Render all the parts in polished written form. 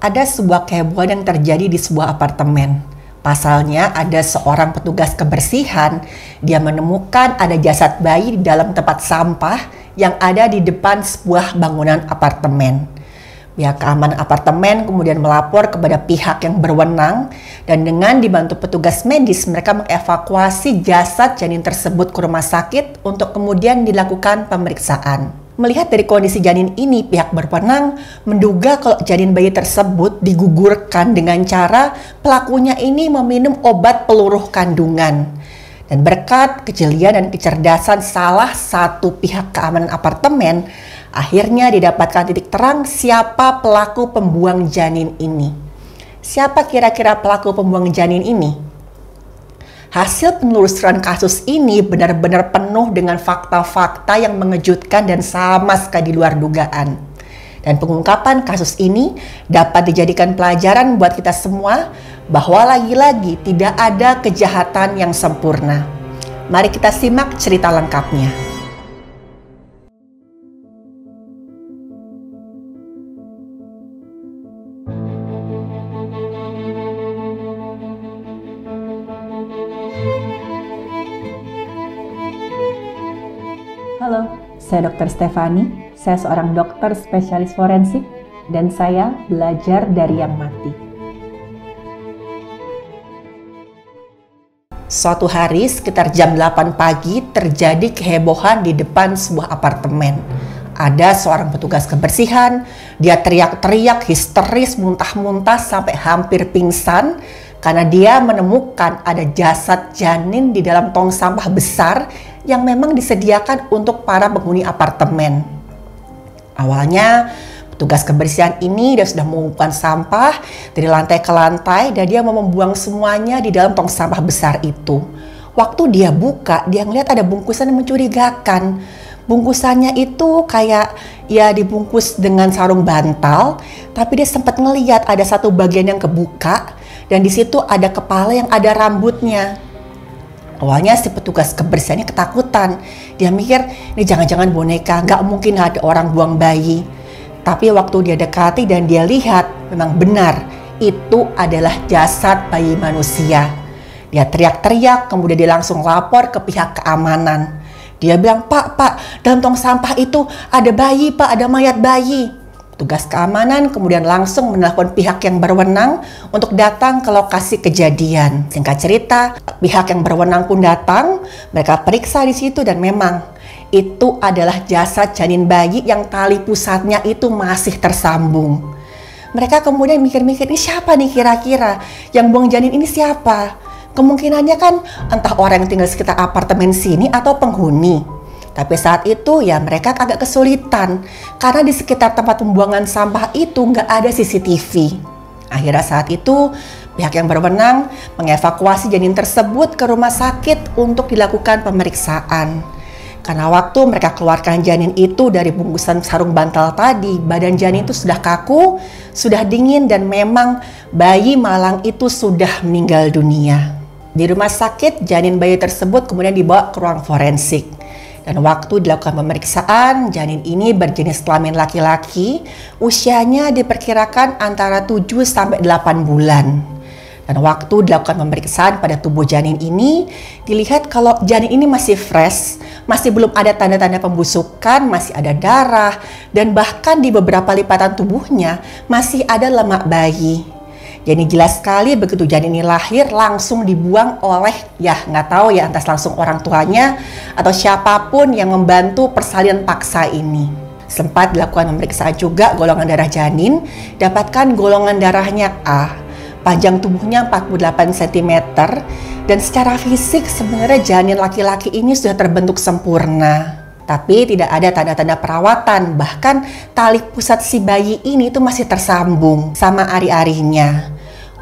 ada sebuah kehebohan yang terjadi di sebuah apartemen. Pasalnya ada seorang petugas kebersihan, dia menemukan ada jasad bayi di dalam tempat sampah yang ada di depan sebuah bangunan apartemen. Pihak keamanan apartemen kemudian melapor kepada pihak yang berwenang dan dengan dibantu petugas medis mereka mengevakuasi jasad janin tersebut ke rumah sakit untuk kemudian dilakukan pemeriksaan. Melihat dari kondisi janin ini, pihak berwenang menduga kalau janin bayi tersebut digugurkan dengan cara pelakunya ini meminum obat peluruh kandungan. Dan berkat kejelian dan kecerdasan salah satu pihak keamanan apartemen, akhirnya didapatkan titik terang siapa pelaku pembuang janin ini. Siapa kira-kira pelaku pembuang janin ini? Hasil penelusuran kasus ini benar-benar penuh dengan fakta-fakta yang mengejutkan dan sama sekali di luar dugaan. Dan pengungkapan kasus ini dapat dijadikan pelajaran buat kita semua bahwa lagi-lagi tidak ada kejahatan yang sempurna. Mari kita simak cerita lengkapnya. Halo, saya Dr. Stefani. Saya seorang dokter spesialis forensik dan saya belajar dari yang mati. Suatu hari sekitar jam 8 pagi terjadi kehebohan di depan sebuah apartemen. Ada seorang petugas kebersihan, dia teriak-teriak histeris muntah-muntah sampai hampir pingsan karena dia menemukan ada jasad janin di dalam tong sampah besar yang memang disediakan untuk para penghuni apartemen. Awalnya petugas kebersihan ini dia sudah mengumpulkan sampah dari lantai ke lantai dan dia mau membuang semuanya di dalam tong sampah besar itu. Waktu dia buka, dia ngeliat ada bungkusan yang mencurigakan. Bungkusannya itu kayak ya dibungkus dengan sarung bantal, tapi dia sempat ngeliat ada satu bagian yang kebuka dan di situ ada kepala yang ada rambutnya. Awalnya si petugas kebersihannya ketakutan. Dia mikir, ini jangan-jangan boneka, nggak mungkin ada orang buang bayi. Tapi waktu dia dekati dan dia lihat, memang benar, itu adalah jasad bayi manusia. Dia teriak-teriak, kemudian dia langsung lapor ke pihak keamanan. Dia bilang, Pak, dalam tong sampah itu ada bayi, Pak, ada mayat bayi. Petugas keamanan kemudian langsung menelpon pihak yang berwenang untuk datang ke lokasi kejadian. Singkat cerita, pihak yang berwenang pun datang, mereka periksa di situ dan memang itu adalah jasad janin bayi yang tali pusatnya itu masih tersambung. Mereka kemudian mikir-mikir, ini siapa nih kira-kira yang buang janin ini siapa? Kemungkinannya kan entah orang yang tinggal sekitar apartemen sini atau penghuni. Tapi saat itu ya mereka agak kesulitan karena di sekitar tempat pembuangan sampah itu nggak ada CCTV. Akhirnya saat itu pihak yang berwenang mengevakuasi janin tersebut ke rumah sakit untuk dilakukan pemeriksaan. Karena waktu mereka keluarkan janin itu dari bungkusan sarung bantal tadi, badan janin itu sudah kaku, sudah dingin dan memang bayi malang itu sudah meninggal dunia. Di rumah sakit janin bayi tersebut kemudian dibawa ke ruang forensik. Dan waktu dilakukan pemeriksaan, janin ini berjenis kelamin laki-laki, usianya diperkirakan antara 7 sampai 8 bulan. Dan waktu dilakukan pemeriksaan pada tubuh janin ini, dilihat kalau janin ini masih fresh, masih belum ada tanda-tanda pembusukan, masih ada darah, dan bahkan di beberapa lipatan tubuhnya masih ada lemak bayi. Jadi jelas sekali begitu janin ini lahir langsung dibuang oleh nggak tahu ya entah langsung orang tuanya atau siapapun yang membantu persalinan paksa ini. Sempat dilakukan pemeriksaan juga golongan darah janin, dapatkan golongan darahnya A, panjang tubuhnya 48 cm dan secara fisik sebenarnya janin laki-laki ini sudah terbentuk sempurna. Tapi tidak ada tanda-tanda perawatan, bahkan tali pusat si bayi ini itu masih tersambung sama ari-arinya.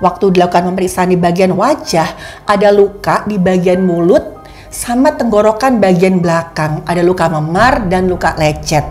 Waktu dilakukan pemeriksaan di bagian wajah, ada luka di bagian mulut sama tenggorokan bagian belakang. Ada luka memar dan luka lecet.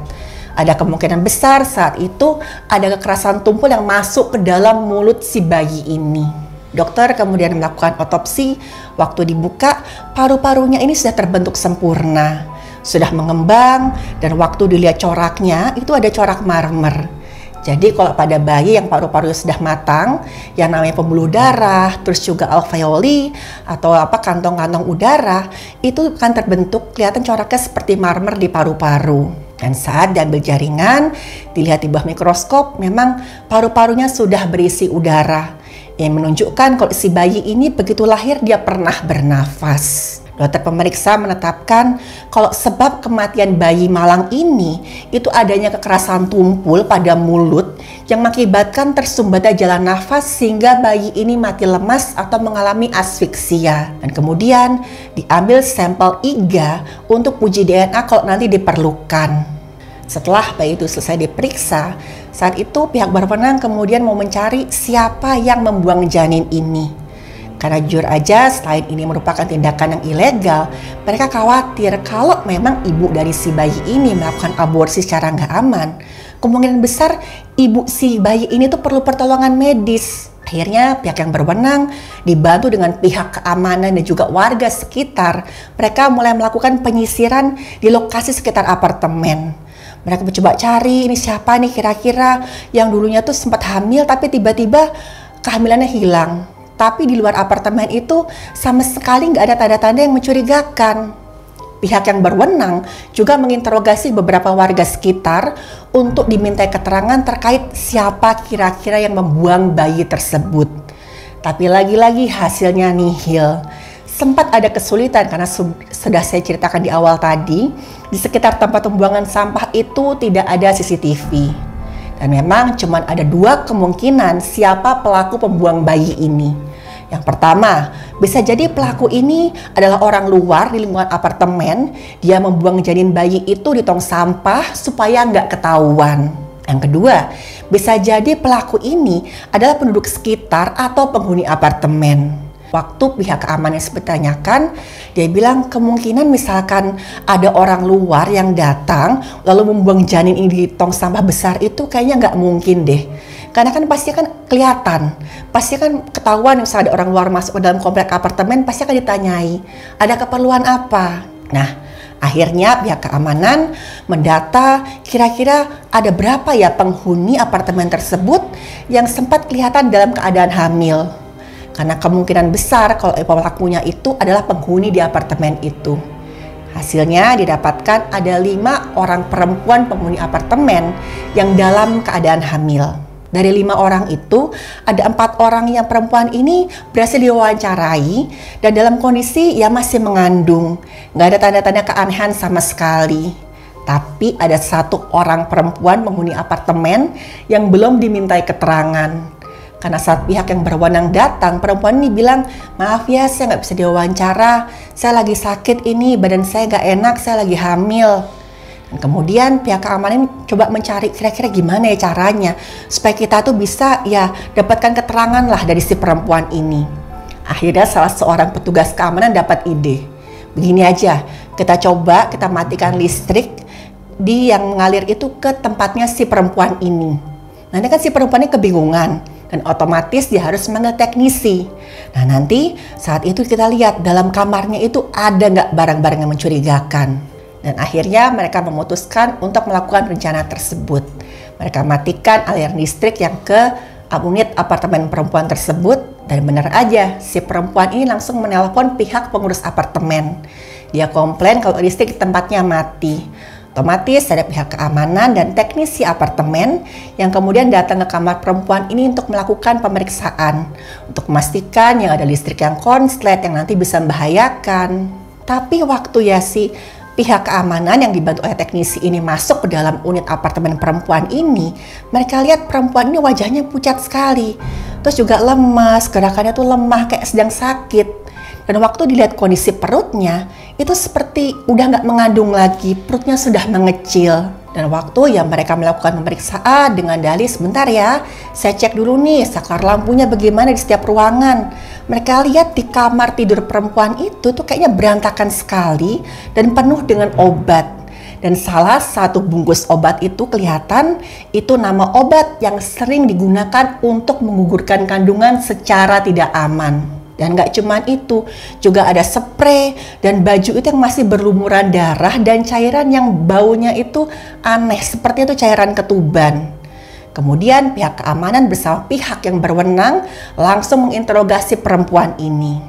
Ada kemungkinan besar saat itu ada kekerasan tumpul yang masuk ke dalam mulut si bayi ini. Dokter kemudian melakukan otopsi. Waktu dibuka, paru-parunya ini sudah terbentuk sempurna, sudah mengembang, dan waktu dilihat coraknya itu ada corak marmer. Jadi kalau pada bayi yang paru-parunya sudah matang, yang namanya pembuluh darah, terus juga alveoli atau kantong-kantong udara, itu akan terbentuk kelihatan coraknya seperti marmer di paru-paru. Dan saat diambil jaringan, dilihat di bawah mikroskop, memang paru-parunya sudah berisi udara, yang menunjukkan kalau si bayi ini begitu lahir dia pernah bernafas. Dokter pemeriksa menetapkan kalau sebab kematian bayi malang ini itu adanya kekerasan tumpul pada mulut yang mengakibatkan tersumbatnya jalan nafas sehingga bayi ini mati lemas atau mengalami asfiksia. Dan kemudian diambil sampel iga untuk uji DNA kalau nanti diperlukan. Setelah bayi itu selesai diperiksa, saat itu pihak berwenang kemudian mau mencari siapa yang membuang janin ini. Karena jujur aja selain ini merupakan tindakan yang ilegal, mereka khawatir kalau memang ibu dari si bayi ini melakukan aborsi secara nggak aman, kemungkinan besar ibu si bayi ini tuh perlu pertolongan medis. Akhirnya pihak yang berwenang dibantu dengan pihak keamanan dan juga warga sekitar, mereka mulai melakukan penyisiran di lokasi sekitar apartemen. Mereka mencoba cari ini siapa nih kira-kira yang dulunya tuh sempat hamil tapi tiba-tiba kehamilannya hilang. Tapi di luar apartemen itu sama sekali nggak ada tanda-tanda yang mencurigakan. Pihak yang berwenang juga menginterogasi beberapa warga sekitar untuk dimintai keterangan terkait siapa kira-kira yang membuang bayi tersebut. Tapi lagi-lagi hasilnya nihil. Sempat ada kesulitan karena sudah saya ceritakan di awal tadi, di sekitar tempat pembuangan sampah itu tidak ada CCTV. Dan memang cuma ada dua kemungkinan siapa pelaku pembuang bayi ini. Yang pertama, bisa jadi pelaku ini adalah orang luar di lingkungan apartemen. Dia membuang janin bayi itu di tong sampah supaya nggak ketahuan. Yang kedua, bisa jadi pelaku ini adalah penduduk sekitar atau penghuni apartemen. Waktu pihak keamanan sempat tanyakan, dia bilang kemungkinan misalkan ada orang luar yang datang lalu membuang janin ini di tong sampah besar itu kayaknya nggak mungkin deh. Karena kan pasti kan kelihatan, pasti kan ketahuan misalnya ada orang luar masuk ke dalam komplek apartemen pasti akan ditanyai, ada keperluan apa? Nah, akhirnya pihak keamanan mendata kira-kira ada berapa ya penghuni apartemen tersebut yang sempat kelihatan dalam keadaan hamil. Karena kemungkinan besar kalau pelakunya itu adalah penghuni di apartemen itu. Hasilnya didapatkan ada 5 orang perempuan penghuni apartemen yang dalam keadaan hamil. Dari 5 orang itu, ada 4 orang yang perempuan ini berhasil diwawancarai dan dalam kondisi ya masih mengandung. Nggak ada tanda-tanda keanehan sama sekali. Tapi ada 1 orang perempuan penghuni apartemen yang belum dimintai keterangan. Karena saat pihak yang berwenang datang, perempuan ini bilang, maaf ya saya nggak bisa diwawancara, saya lagi sakit ini, badan saya nggak enak, saya lagi hamil. Dan kemudian pihak keamanan coba mencari kira-kira gimana ya caranya supaya kita tuh bisa ya dapatkan keterangan lah dari si perempuan ini. Akhirnya salah seorang petugas keamanan dapat ide. Begini aja, kita coba kita matikan listrik di yang mengalir itu ke tempatnya si perempuan ini. Nanti kan si perempuannya kebingungan dan otomatis dia harus manggil teknisi. Nah nanti saat itu kita lihat dalam kamarnya itu ada nggak barang-barang yang mencurigakan. Dan akhirnya mereka memutuskan untuk melakukan rencana tersebut. Mereka matikan aliran listrik yang ke unit apartemen perempuan tersebut. Dan benar aja si perempuan ini langsung menelpon pihak pengurus apartemen. Dia komplain kalau listrik di tempatnya mati. Otomatis ada pihak keamanan dan teknisi apartemen yang kemudian datang ke kamar perempuan ini untuk melakukan pemeriksaan. Untuk memastikan yang ada listrik yang konslet yang nanti bisa membahayakan. Tapi waktu ya si pihak keamanan yang dibantu oleh teknisi ini masuk ke dalam unit apartemen perempuan ini, mereka lihat perempuan ini wajahnya pucat sekali. Terus juga lemas, gerakannya tuh lemah kayak sedang sakit. Dan waktu dilihat kondisi perutnya, itu seperti udah nggak mengandung lagi, perutnya sudah mengecil. Dan waktu yang mereka melakukan pemeriksaan dengan dalih, sebentar ya, saya cek dulu nih saklar lampunya bagaimana di setiap ruangan. Mereka lihat di kamar tidur perempuan itu tuh kayaknya berantakan sekali dan penuh dengan obat. Dan salah satu bungkus obat itu kelihatan itu nama obat yang sering digunakan untuk menggugurkan kandungan secara tidak aman. Dan gak cuman itu, juga ada spray dan baju itu yang masih berlumuran darah dan cairan yang baunya itu aneh, seperti itu cairan ketuban. Kemudian pihak keamanan bersama pihak yang berwenang langsung menginterogasi perempuan ini.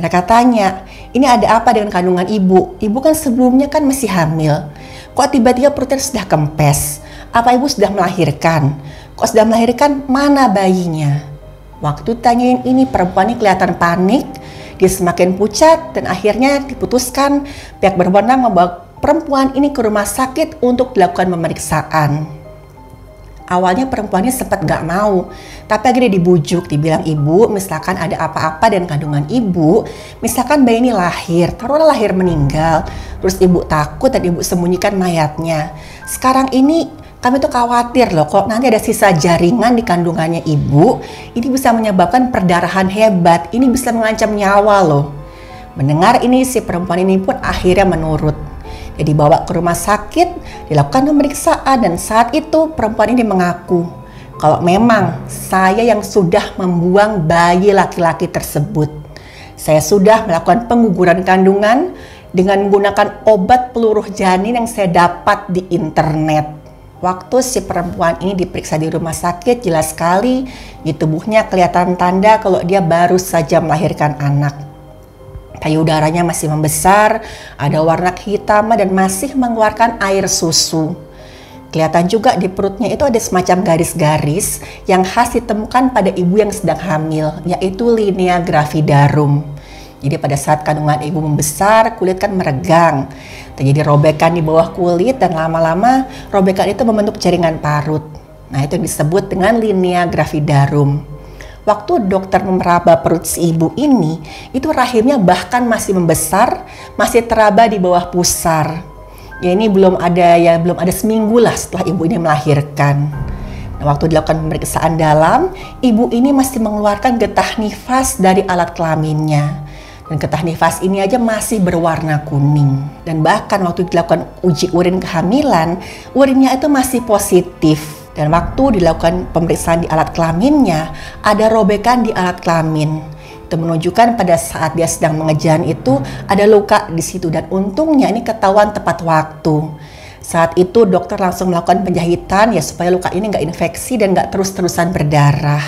Mereka tanya, ini ada apa dengan kandungan ibu? Ibu kan sebelumnya kan masih hamil. Kok tiba-tiba perutnya sudah kempes? Apa ibu sudah melahirkan? Kok sudah melahirkan, mana bayinya? Waktu tanyain ini, perempuan ini kelihatan panik. Dia semakin pucat dan akhirnya diputuskan pihak berwenang membawa perempuan ini ke rumah sakit untuk dilakukan pemeriksaan. Awalnya perempuannya sempat gak mau, tapi akhirnya dibujuk, dibilang ibu, misalkan ada apa-apa dengan kandungan ibu, misalkan bayi ini lahir, taruhlah lahir meninggal, terus ibu takut dan ibu sembunyikan mayatnya. Sekarang ini kami tuh khawatir loh, kalau nanti ada sisa jaringan di kandungannya ibu, ini bisa menyebabkan perdarahan hebat, ini bisa mengancam nyawa loh. Mendengar ini, si perempuan ini pun akhirnya menurut. Dia dibawa ke rumah sakit, dilakukan pemeriksaan, dan saat itu perempuan ini mengaku kalau memang saya yang sudah membuang bayi laki-laki tersebut. Saya sudah melakukan pengguguran kandungan dengan menggunakan obat peluruh janin yang saya dapat di internet. Waktu si perempuan ini diperiksa di rumah sakit, jelas sekali di tubuhnya kelihatan tanda kalau dia baru saja melahirkan anak. Payudaranya masih membesar, ada warna kehitaman dan masih mengeluarkan air susu. Kelihatan juga di perutnya itu ada semacam garis-garis yang khas ditemukan pada ibu yang sedang hamil, yaitu linea gravidarum. Jadi pada saat kandungan ibu membesar, kulit kan meregang. Terjadi robekan di bawah kulit dan lama-lama robekan itu membentuk jaringan parut. Nah, itu yang disebut dengan linea gravidarum. Waktu dokter meraba perut si ibu ini, itu rahimnya bahkan masih membesar, masih teraba di bawah pusar. Ya ini belum ada seminggu lah setelah ibu ini melahirkan. Nah, waktu dilakukan pemeriksaan dalam, ibu ini masih mengeluarkan getah nifas dari alat kelaminnya. Dan getah nifas ini aja masih berwarna kuning. Dan bahkan waktu dilakukan uji urin kehamilan, urinnya itu masih positif. Dan waktu dilakukan pemeriksaan di alat kelaminnya, ada robekan di alat kelamin. Itu menunjukkan pada saat dia sedang mengejan itu ada luka di situ, dan untungnya ini ketahuan tepat waktu. Saat itu dokter langsung melakukan penjahitan ya supaya luka ini nggak infeksi dan nggak terus-terusan berdarah.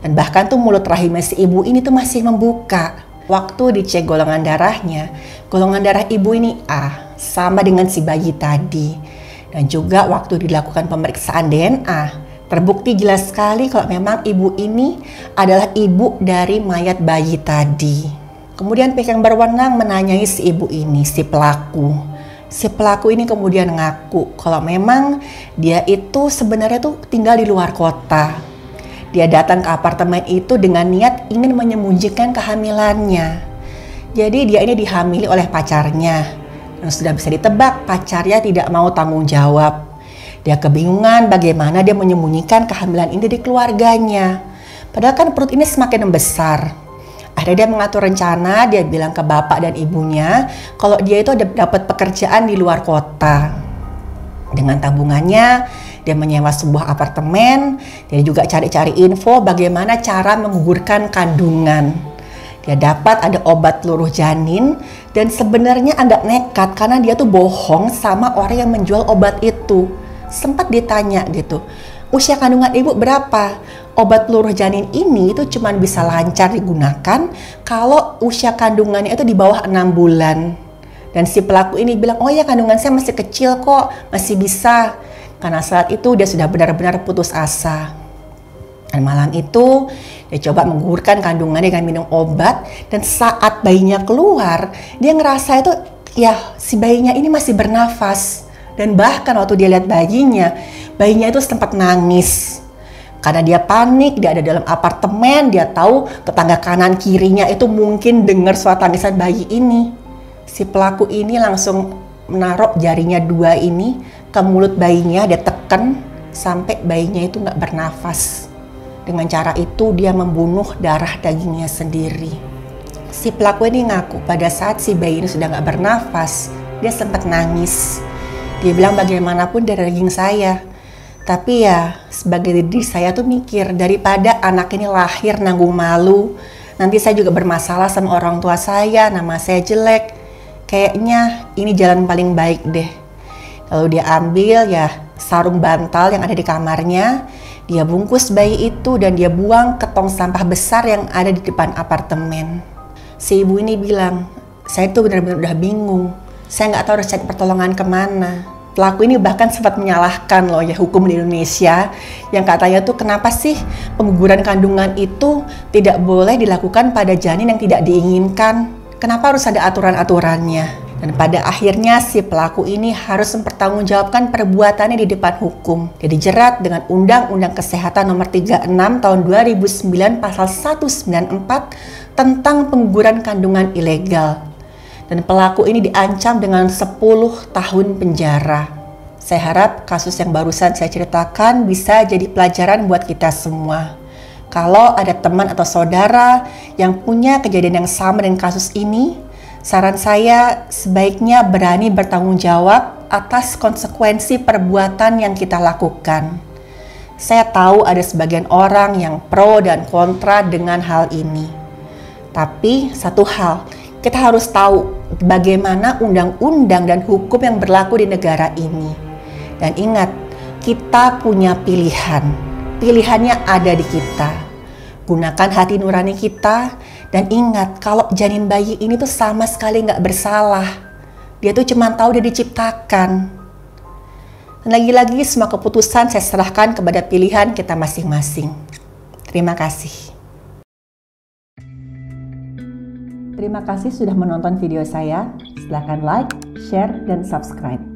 Dan bahkan tuh mulut rahimnya si ibu ini tuh masih membuka. Waktu dicek golongan darah ibu ini A, sama dengan si bayi tadi. Dan juga waktu dilakukan pemeriksaan DNA, terbukti jelas sekali kalau memang ibu ini adalah ibu dari mayat bayi tadi. Kemudian pihak yang berwenang menanyai si ibu ini, si pelaku. Si pelaku ini kemudian ngaku kalau memang dia itu sebenarnya tuh tinggal di luar kota. Dia datang ke apartemen itu dengan niat ingin menyembunyikan kehamilannya. Jadi dia ini dihamili oleh pacarnya. Dan sudah bisa ditebak pacarnya tidak mau tanggung jawab. Dia kebingungan bagaimana dia menyembunyikan kehamilan ini dari keluarganya. Padahal kan perut ini semakin membesar. Akhirnya dia mengatur rencana, dia bilang ke bapak dan ibunya kalau dia itu dapat pekerjaan di luar kota. Dengan tabungannya, dia menyewa sebuah apartemen. Dia juga cari-cari info bagaimana cara menggugurkan kandungan. Dia dapat ada obat peluruh janin dan sebenarnya agak nekat karena dia tuh bohong sama orang yang menjual obat itu. Sempat ditanya gitu, usia kandungan ibu berapa? Obat peluruh janin ini itu cuma bisa lancar digunakan kalau usia kandungannya itu di bawah 6 bulan. Dan si pelaku ini bilang, oh ya kandungan saya masih kecil kok, masih bisa. Karena saat itu dia sudah benar-benar putus asa. Dan malam itu dia coba menggugurkan kandungannya dengan minum obat, dan saat bayinya keluar dia ngerasa itu ya si bayinya ini masih bernafas. Dan bahkan waktu dia lihat bayinya itu sempat nangis karena dia panik. Dia ada dalam apartemen, dia tahu tetangga kanan kirinya itu mungkin dengar suara tangisan bayi ini. Si pelaku ini langsung menaruh jarinya 2 ini ke mulut bayinya, dia tekan sampai bayinya itu nggak bernafas. Dengan cara itu dia membunuh darah dagingnya sendiri. Si pelaku ini ngaku pada saat si bayi ini sudah nggak bernafas, dia sempat nangis. Dia bilang bagaimanapun dari daging saya. Tapi ya sebagai diri saya tuh mikir daripada anak ini lahir nanggung malu, nanti saya juga bermasalah sama orang tua saya, nama saya jelek. Kayaknya ini jalan paling baik deh. Lalu dia ambil ya sarung bantal yang ada di kamarnya, dia bungkus bayi itu dan dia buang ke tong sampah besar yang ada di depan apartemen. Si ibu ini bilang, saya tuh benar-benar udah bingung. Saya nggak tahu harus cari pertolongan kemana. Pelaku ini bahkan sempat menyalahkan loh ya hukum di Indonesia yang katanya tuh kenapa sih pengguguran kandungan itu tidak boleh dilakukan pada janin yang tidak diinginkan? Kenapa harus ada aturan-aturannya? Dan pada akhirnya si pelaku ini harus mempertanggungjawabkan perbuatannya di depan hukum. Dia dijerat dengan Undang-Undang Kesehatan Nomor 36 Tahun 2009 Pasal 194 tentang pengguguran kandungan ilegal. Dan pelaku ini diancam dengan 10 tahun penjara. Saya harap kasus yang barusan saya ceritakan bisa jadi pelajaran buat kita semua. Kalau ada teman atau saudara yang punya kejadian yang sama dengan kasus ini, saran saya sebaiknya berani bertanggung jawab atas konsekuensi perbuatan yang kita lakukan. Saya tahu ada sebagian orang yang pro dan kontra dengan hal ini. Tapi satu hal, kita harus tahu bagaimana undang-undang dan hukum yang berlaku di negara ini. Dan ingat, kita punya pilihan. Pilihannya ada di kita. Gunakan hati nurani kita dan ingat kalau janin bayi ini tuh sama sekali nggak bersalah. Dia tuh cuma tahu dia diciptakan. Dan lagi-lagi semua keputusan saya serahkan kepada pilihan kita masing-masing. Terima kasih. Terima kasih sudah menonton video saya. Silahkan like, share, dan subscribe.